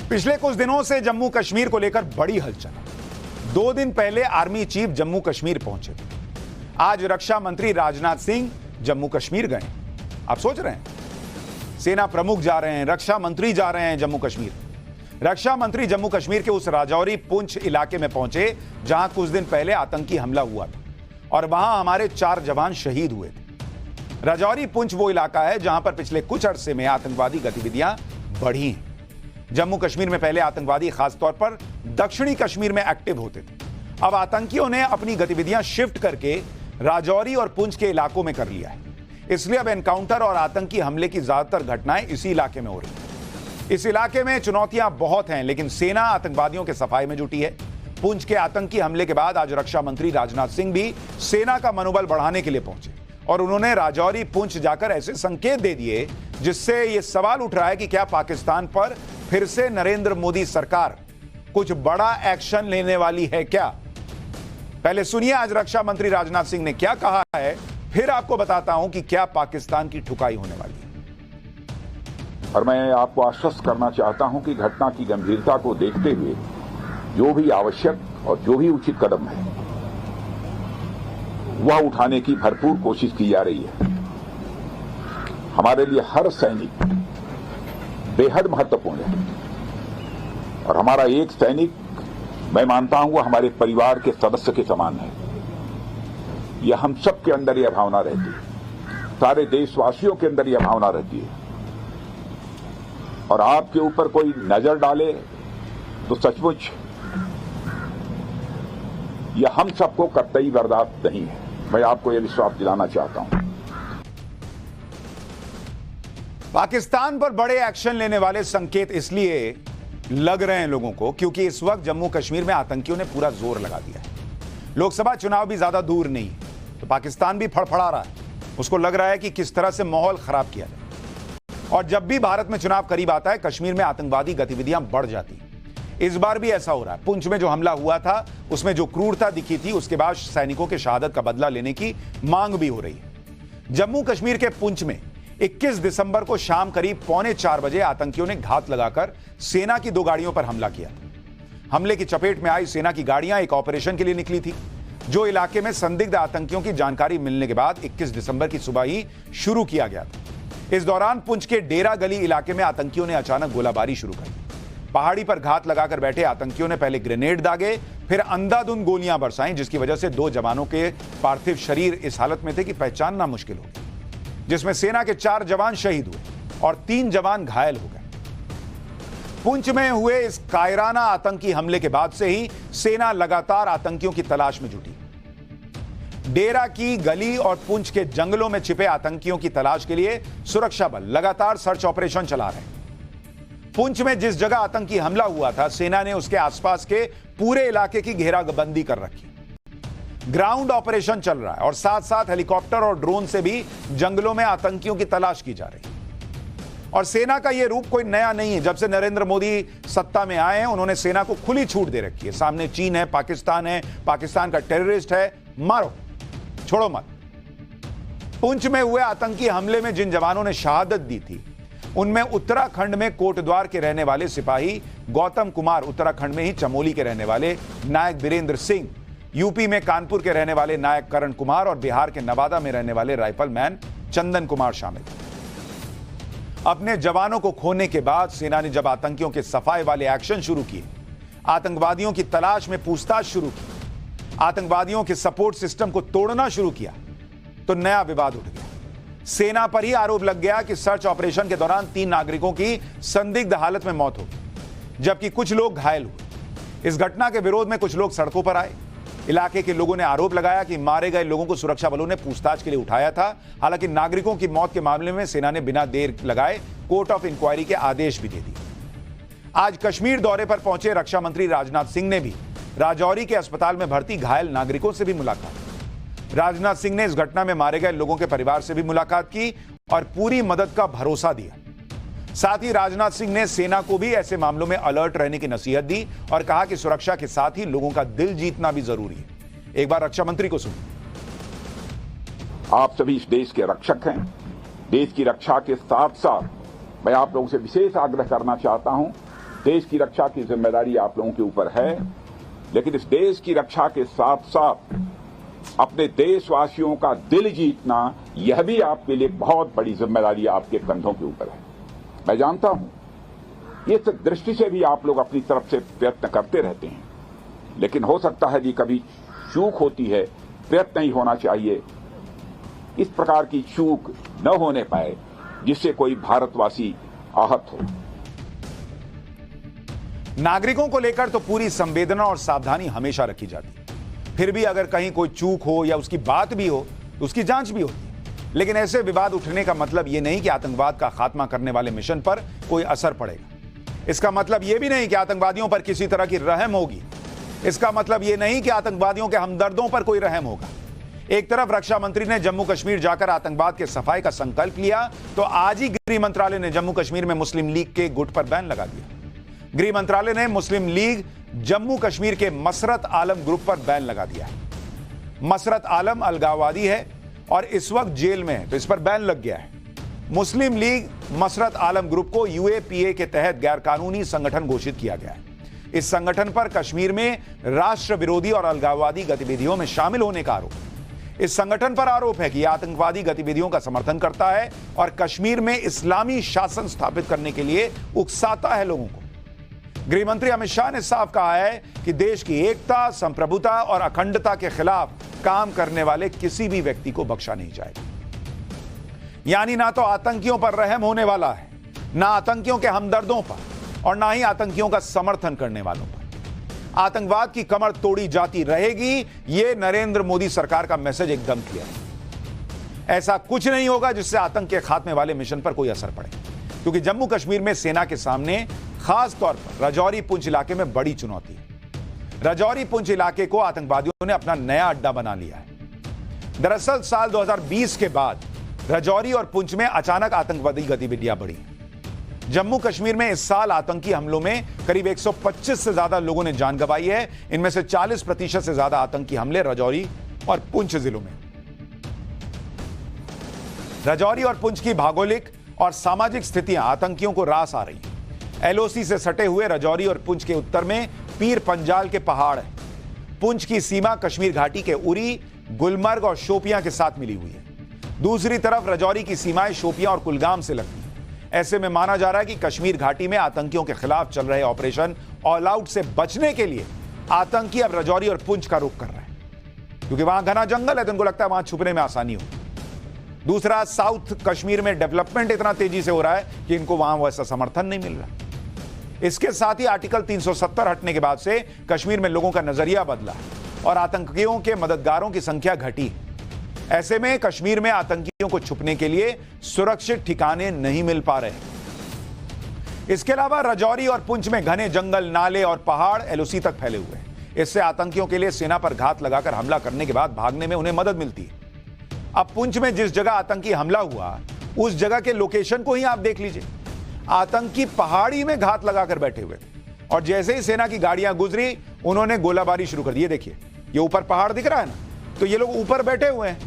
पिछले कुछ दिनों से जम्मू कश्मीर को लेकर बड़ी हलचल। 2 दिन पहले आर्मी चीफ जम्मू कश्मीर पहुंचे थे। आज रक्षा मंत्री राजनाथ सिंह जम्मू कश्मीर गए। आप सोच रहे हैं सेना प्रमुख जा रहे हैं, रक्षा मंत्री जा रहे हैं जम्मू कश्मीर। रक्षा मंत्री जम्मू कश्मीर के उस राजौरी पुंछ इलाके में पहुंचे जहां कुछ दिन पहले आतंकी हमला हुआ था और वहां हमारे 4 जवान शहीद हुए थे। राजौरी पुंछ वो इलाका है जहां पर पिछले कुछ अरसे में आतंकवादी गतिविधियां बढ़ी हैं। जम्मू कश्मीर में पहले आतंकवादी खासतौर पर दक्षिणी कश्मीर में एक्टिव होते थे। अब आतंकियों ने अपनी गतिविधियां शिफ्ट करके राजौरी और पुंछ के इलाकों में कर लिया है। इसलिए अब एनकाउंटर और आतंकी हमले की ज्यादातर घटनाएं इसी इलाके में हो रही हैं। इस इलाके में चुनौतियां बहुत हैं, लेकिन सेना आतंकवादियों के सफाई में जुटी है। पुंछ के आतंकी हमले के बाद आज रक्षा मंत्री राजनाथ सिंह भी सेना का मनोबल बढ़ाने के लिए पहुंचे और उन्होंने राजौरी पुंछ जाकर ऐसे संकेत दे दिए जिससे यह सवाल उठ रहा है कि क्या पाकिस्तान पर फिर से नरेंद्र मोदी सरकार कुछ बड़ा एक्शन लेने वाली है क्या। पहले सुनिए आज रक्षा मंत्री राजनाथ सिंह ने क्या कहा है, फिर आपको बताता हूं कि क्या पाकिस्तान की ठुकाई होने वाली है। और मैं आपको आश्वस्त करना चाहता हूं कि घटना की गंभीरता को देखते हुए जो भी आवश्यक और जो भी उचित कदम है वह उठाने की भरपूर कोशिश की जा रही है। हमारे लिए हर सैनिक बेहद महत्वपूर्ण है और हमारा एक सैनिक, मैं मानता हूं, वह हमारे परिवार के सदस्य के समान है। यह हम सब के अंदर यह भावना रहती है, सारे देशवासियों के अंदर यह भावना रहती है। और आपके ऊपर कोई नजर डाले तो सचमुच यह हम सबको कतई बर्दाश्त नहीं है। मैं आपको यह विश्वास दिलाना चाहता हूं। पाकिस्तान पर बड़े एक्शन लेने वाले संकेत इसलिए लग रहे हैं लोगों को क्योंकि इस वक्त जम्मू कश्मीर में आतंकियों ने पूरा जोर लगा दिया है। लोकसभा चुनाव भी ज्यादा दूर नहीं है, तो पाकिस्तान भी फड़फड़ा रहा है। उसको लग रहा है कि किस तरह से माहौल खराब किया जाए। और जब भी भारत में चुनाव करीब आता है, कश्मीर में आतंकवादी गतिविधियां बढ़ जाती हैं। इस बार भी ऐसा हो रहा है। पुंछ में जो हमला हुआ था उसमें जो क्रूरता दिखी थी, उसके बाद सैनिकों के शहादत का बदला लेने की मांग भी हो रही है। जम्मू कश्मीर के पुंछ में 21 दिसंबर को शाम करीब 3:45 बजे आतंकियों ने घात लगाकर सेना की 2 गाड़ियों पर हमला किया था। हमले की चपेट में आई सेना की गाड़ियां एक ऑपरेशन के लिए निकली थी, जो इलाके में संदिग्ध आतंकियों की जानकारी मिलने के बाद 21 दिसंबर की सुबह ही शुरू किया गया था। इस दौरान पुंछ के डेरा गली इलाके में आतंकियों ने अचानक गोलाबारी शुरू कर दी। पहाड़ी पर घात लगाकर बैठे आतंकियों ने पहले ग्रेनेड दागे, फिर अंधाधुंध गोलियां बरसाईं, जिसकी वजह से 2 जवानों के पार्थिव शरीर इस हालत में थे कि पहचानना मुश्किल हो गया, जिसमें सेना के 4 जवान शहीद हुए और 3 जवान घायल हो गए। पुंछ में हुए इस कायराना आतंकी हमले के बाद से ही सेना लगातार आतंकियों की तलाश में जुटी। डेरा की गली और पुंछ के जंगलों में छिपे आतंकियों की तलाश के लिए सुरक्षा बल लगातार सर्च ऑपरेशन चला रहे हैं। पुंछ में जिस जगह आतंकी हमला हुआ था, सेना ने उसके आसपास के पूरे इलाके की घेराबंदी कर रखी। ग्राउंड ऑपरेशन चल रहा है और साथ साथ हेलीकॉप्टर और ड्रोन से भी जंगलों में आतंकियों की तलाश की जा रही है। और सेना का यह रूप कोई नया नहीं है। जब से नरेंद्र मोदी सत्ता में आए हैं, उन्होंने सेना को खुली छूट दे रखी है। सामने चीन है, पाकिस्तान का टेररिस्ट है, मारो छोड़ो मत। पुंछ में हुए आतंकी हमले में जिन जवानों ने शहादत दी थी, उनमें उत्तराखंड में कोटद्वार के रहने वाले सिपाही गौतम कुमार, उत्तराखंड में ही चमोली के रहने वाले नायक बीरेंद्र सिंह, यूपी में कानपुर के रहने वाले नायक करण कुमार और बिहार के नवादा में रहने वाले राइफलमैन चंदन कुमार शामिल थे। अपने जवानों को खोने के बाद सेना ने जब आतंकियों के सफाई वाले एक्शन शुरू किए, आतंकवादियों की तलाश में पूछताछ शुरू की, आतंकवादियों के सपोर्ट सिस्टम को तोड़ना शुरू किया, तो नया विवाद उठ गया। सेना पर ही आरोप लग गया कि सर्च ऑपरेशन के दौरान 3 नागरिकों की संदिग्ध हालत में मौत हो गई, जबकि कुछ लोग घायल हुए। इस घटना के विरोध में कुछ लोग सड़कों पर आए। इलाके के लोगों ने आरोप लगाया कि मारे गए लोगों को सुरक्षा बलों ने पूछताछ के लिए उठाया था। हालांकि नागरिकों की मौत के मामले में सेना ने बिना देर लगाए कोर्ट ऑफ इंक्वायरी के आदेश भी दे दिए। आज कश्मीर दौरे पर पहुंचे रक्षा मंत्री राजनाथ सिंह ने भी राजौरी के अस्पताल में भर्ती घायल नागरिकों से भी मुलाकात की। राजनाथ सिंह ने इस घटना में मारे गए लोगों के परिवार से भी मुलाकात की और पूरी मदद का भरोसा दिया। साथ ही राजनाथ सिंह ने सेना को भी ऐसे मामलों में अलर्ट रहने की नसीहत दी और कहा कि सुरक्षा के साथ ही लोगों का दिल जीतना भी जरूरी है। एक बार रक्षा मंत्री को सुनिए। आप सभी इस देश के रक्षक हैं। देश की रक्षा के साथ साथ मैं आप लोगों से विशेष आग्रह करना चाहता हूं देश की रक्षा की जिम्मेदारी आप लोगों के ऊपर है, लेकिन इस देश की रक्षा के साथ साथ अपने देशवासियों का दिल जीतना यह भी आपके लिए बहुत बड़ी जिम्मेदारी आपके कंधों के ऊपर है। मैं जानता हूं इस दृष्टि से भी आप लोग अपनी तरफ से प्रयत्न करते रहते हैं, लेकिन हो सकता है कि कभी चूक होती है, प्रयत्न ही होना चाहिए इस प्रकार की चूक न होने पाए जिससे कोई भारतवासी आहत हो। नागरिकों को लेकर तो पूरी संवेदना और सावधानी हमेशा रखी जाती है, फिर भी अगर कहीं कोई चूक हो या उसकी बात भी हो तो उसकी जांच भी होती है। लेकिन ऐसे विवाद उठने का मतलब यह नहीं कि आतंकवाद का खात्मा करने वाले मिशन पर कोई असर पड़ेगा। इसका मतलब यह भी नहीं कि आतंकवादियों पर किसी तरह की रहम होगी। इसका मतलब यह नहीं कि आतंकवादियों के हमदर्दों पर कोई रहम होगा। एक तरफ रक्षा मंत्री ने जम्मू कश्मीर जाकर आतंकवाद के सफाई का संकल्प लिया, तो आज ही गृह मंत्रालय ने जम्मू कश्मीर में मुस्लिम लीग के गुट पर बैन लगा दिया। गृह मंत्रालय ने मुस्लिम लीग जम्मू कश्मीर के मसरत आलम ग्रुप पर बैन लगा दिया है। मसरत आलम अलगाववादी है और इस वक्त जेल में है, तो इस पर बैन लग गया है। मुस्लिम लीग मसरत आलम ग्रुप को यूएपीए के तहत गैरकानूनी संगठन घोषित किया गया है। इस संगठन पर कश्मीर में राष्ट्र विरोधी और अलगाववादी गतिविधियों में शामिल होने का आरोप। इस संगठन पर आरोप है कि यह आतंकवादी गतिविधियों का समर्थन करता है और कश्मीर में इस्लामी शासन स्थापित करने के लिए उकसाता है लोगों को। गृह मंत्री अमित शाह ने साफ कहा है कि देश की एकता, संप्रभुता और अखंडता के खिलाफ काम करने वाले किसी भी व्यक्ति को बख्शा नहीं जाएगा। यानी ना तो आतंकियों पर रहम होने वाला है, ना आतंकियों के हमदर्दों पर, और ना ही आतंकियों का समर्थन करने वालों पर। आतंकवाद की कमर तोड़ी जाती रहेगी, यह नरेंद्र मोदी सरकार का मैसेज एकदम क्लियर है। ऐसा कुछ नहीं होगा जिससे आतंक के खात्मे वाले मिशन पर कोई असर पड़े, क्योंकि जम्मू कश्मीर में सेना के सामने खास तौर पर राजौरी पुंछ इलाके में बड़ी चुनौती है। राजौरी पुंछ इलाके को आतंकवादियों ने अपना नया अड्डा बना लिया है। दरअसल साल 2020 के बाद राजौरी और पुंछ में अचानक आतंकवादी गतिविधियां बढ़ी। जम्मू कश्मीर में इस साल आतंकी हमलों में करीब 125 से ज्यादा लोगों ने जान गंवाई है। इनमें से 40% से ज्यादा आतंकी हमले राजौरी और पुंछ जिलों में। राजौरी और पुंछ की भौगोलिक और सामाजिक स्थितियां आतंकियों को रास आ रही हैं। एलओसी से सटे हुए राजौरी और पुंछ के उत्तर में पीर पंजाल के पहाड़ है। पुंछ की सीमा कश्मीर घाटी के उरी, गुलमर्ग और शोपियां के साथ मिली हुई है। दूसरी तरफ राजौरी की सीमाएं शोपियां और कुलगाम से लगती हैं। ऐसे में माना जा रहा है कि कश्मीर घाटी में आतंकियों के खिलाफ चल रहे ऑपरेशन ऑल आउट से बचने के लिए आतंकी अब राजौरी और पुंछ का रुख कर रहे हैं, क्योंकि वहां घना जंगल है तो उनको लगता है वहां छुपने में आसानी हो। दूसरा, साउथ कश्मीर में डेवलपमेंट इतना तेजी से हो रहा है कि इनको वहां वैसा समर्थन नहीं मिल रहा। इसके साथ ही आर्टिकल 370 हटने के बाद से कश्मीर में लोगों का नजरिया बदला और आतंकियों के मददगारों की संख्या घटी। ऐसे में कश्मीर में आतंकियों को छुपने के लिए सुरक्षित ठिकाने नहीं मिल पा रहे। इसके अलावा राजौरी और पुंछ में घने जंगल, नाले और पहाड़ एलओसी तक फैले हुए हैं। इससे आतंकियों के लिए सेना पर घात लगाकर हमला करने के बाद भागने में उन्हें मदद मिलती है। अब पुंछ में जिस जगह आतंकी हमला हुआ उस जगह के लोकेशन को ही आप देख लीजिए। आतंकी पहाड़ी में घात लगाकर बैठे हुए थे और जैसे ही सेना की गाड़ियां गुजरी उन्होंने गोलाबारी शुरू कर दी। देखिए, ये ऊपर पहाड़ दिख रहा है ना, तो ये लोग ऊपर बैठे हुए हैं,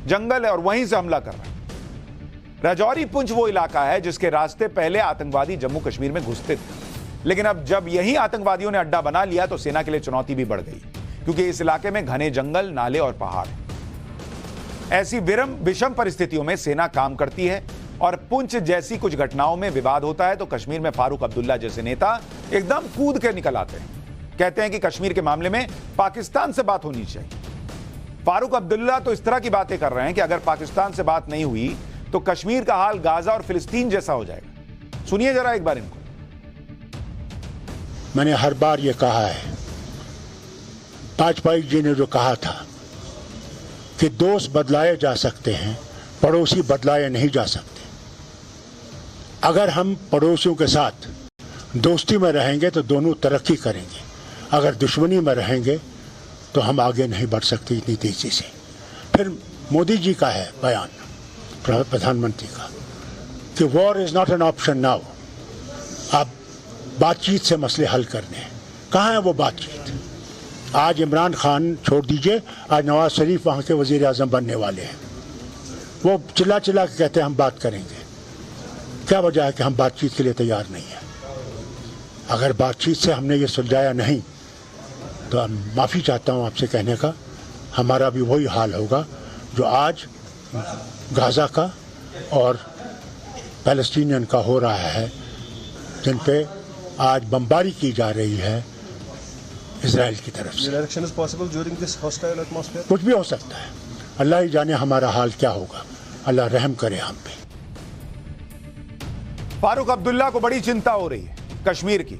जंगल है और वहीं से हमला कर रहे हैं। राजौरी पुंछ वो इलाका है जिसके रास्ते पहले आतंकवादी जम्मू कश्मीर में घुसते थे, लेकिन अब जब यही आतंकवादियों ने अड्डा बना लिया तो सेना के लिए चुनौती भी बढ़ गई, क्योंकि इस इलाके में घने जंगल, नाले और पहाड़ हैं। ऐसी विषम परिस्थितियों में सेना काम करती है और पुंछ जैसी कुछ घटनाओं में विवाद होता है तो कश्मीर में फारूक अब्दुल्ला जैसे नेता एकदम कूद के निकल आते हैं। कहते हैं कि कश्मीर के मामले में पाकिस्तान से बात होनी चाहिए। फारूक अब्दुल्ला तो इस तरह की बातें कर रहे हैं कि अगर पाकिस्तान से बात नहीं हुई तो कश्मीर का हाल गाजा और फिलिस्तीन जैसा हो जाएगा। सुनिए जरा एक बार इनको। मैंने हर बार ये कहा है, वाजपेयी जी ने जो कहा था कि दोस्त बदलाए जा सकते हैं, पड़ोसी बदलाए नहीं जा सकते। अगर हम पड़ोसियों के साथ दोस्ती में रहेंगे तो दोनों तरक्की करेंगे, अगर दुश्मनी में रहेंगे तो हम आगे नहीं बढ़ सकते इतनी तेजी से। फिर मोदी जी का है बयान, प्रधानमंत्री का, कि war is not an option now. आप बातचीत से मसले हल करने हैं। कहाँ है वो बातचीत? आज इमरान खान छोड़ दीजिए, आज नवाज शरीफ वहाँ के वजीर आजम बनने वाले हैं। वो चिल्ला चिल्ला के कहते हैं हम बात करेंगे। क्या वजह है कि हम बातचीत के लिए तैयार नहीं हैं? अगर बातचीत से हमने ये सुलझाया नहीं तो माफ़ी चाहता हूँ आपसे कहने का, हमारा भी वही हाल होगा जो आज गाज़ा का और पैलेस्टीनियन का हो रहा है, जिन पे आज बमबारी की जा रही है इजराइल की तरफ से। Election is possible during this hostile atmosphere? कुछ भी हो सकता है, अल्लाह ही जाने हमारा हाल क्या होगा। अल्लाह रहम करे हम पे। फारूक अब्दुल्ला को बड़ी चिंता हो रही है कश्मीर की।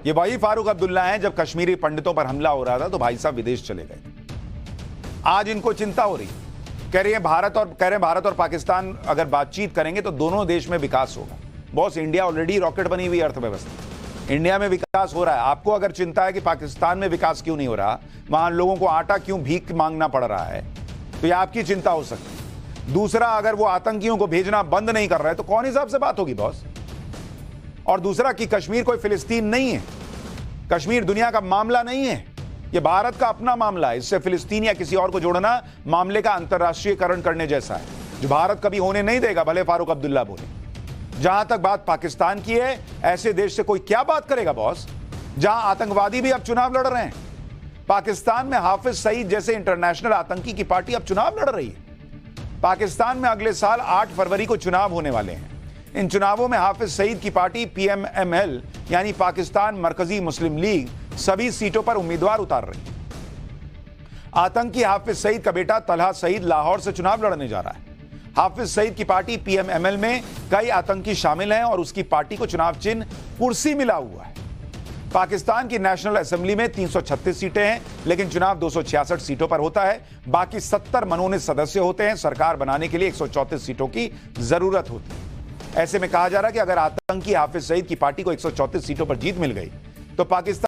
ये वही फारूक अब्दुल्ला हैं जब कश्मीरी पंडितों पर हमला हो रहा था तो भाई साहब विदेश चले गए। आज इनको चिंता हो रही है, कह रहे हैं भारत और पाकिस्तान अगर बातचीत करेंगे तो दोनों देश में विकास होगा। बॉस, इंडिया ऑलरेडी रॉकेट बनी हुई अर्थव्यवस्था, इंडिया में विकास हो रहा है। आपको अगर चिंता है कि पाकिस्तान में विकास क्यों नहीं हो रहा, वहां लोगों को आटा क्यों भीख मांगना पड़ रहा है, तो यह आपकी चिंता हो सकती है। दूसरा, अगर वो आतंकियों को भेजना बंद नहीं कर रहा है तो कौन हिसाब से बात होगी बॉस। और दूसरा कि कश्मीर कोई फिलिस्तीन नहीं है, कश्मीर दुनिया का मामला नहीं है, यह भारत का अपना मामला है। इससे फिलिस्तीन या किसी और को जोड़ना मामले का अंतर्राष्ट्रीयकरण करने जैसा है, जो भारत कभी होने नहीं देगा, भले फारूक अब्दुल्ला बोले। जहां तक बात पाकिस्तान की है, ऐसे देश से कोई क्या बात करेगा बॉस, जहां आतंकवादी भी अब चुनाव लड़ रहे हैं। पाकिस्तान में हाफिज सईद जैसे इंटरनेशनल आतंकी की पार्टी अब चुनाव लड़ रही है। पाकिस्तान में अगले साल 8 फरवरी को चुनाव होने वाले हैं। इन चुनावों में हाफिज सईद की पार्टी PMML यानी पाकिस्तान मरकजी मुस्लिम लीग सभी सीटों पर उम्मीदवार उतार रही है। आतंकी हाफिज सईद का बेटा तलहा सईद लाहौर से चुनाव लड़ने जा रहा है। हाफिज सईद की पार्टी PMML में कई आतंकी शामिल हैं और उसकी पार्टी को चुनाव चिन्ह कुर्सी मिला हुआ है। पाकिस्तान की नेशनल असेंबली में 336 सीटें हैं, लेकिन चुनाव 266 सीटों पर होता है। बाकी 70 मनोनीत सदस्य होते हैं। सरकार बनाने के लिए 134 सीटों की जरूरत होती है। ऐसे में कहा जा रहा है कि अगर आतंकी हाफिज सईद की पार्टी को 134 सीटों पर जीत मिल गई तो पाकिस्तान